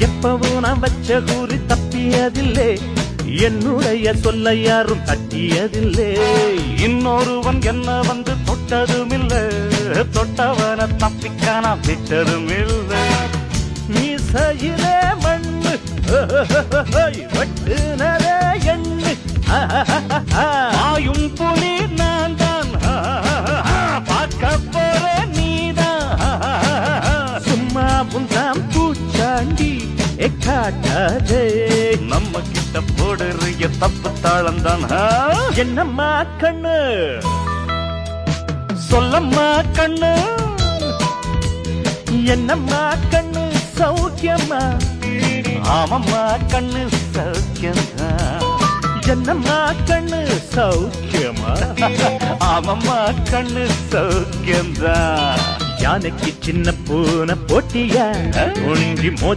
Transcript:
எப்பவும் நான் வச்ச கூறி தப்பியதில்லை, என்னுடைய சொல்ல யாரும் தட்டியதில்லை. இன்னொருவன் என்ன வந்து தொட்டதுமில்லை, தொட்டவன தப்பிக்கான விட்டதும் இல்லை. மீசையிலே மண்ணு வெட்டுனதே எண்ணு, ஆயும் புலி நான் தான், பார்க்க போற நீதான். சும்மா புந்தாம் பூச்சாண்டி காட்டாதே, நம்ம கிட்ட போடுறிய தப்பு தாளம் தான். என்னம்மா கண்ணு சொல்லம்மா கண்ணு, என்னம்மா கண்ணு சௌக்கியம்மா? ஆமம்மா கண்ணு சௌக்கியம்மா. என்னம்மா கண்ணு சௌக்கியமா? ஆமம்மா கண்ணு சௌக்கியம்தான். யானைக்கு சின்ன பூனை போட்டியா, ஒன்றி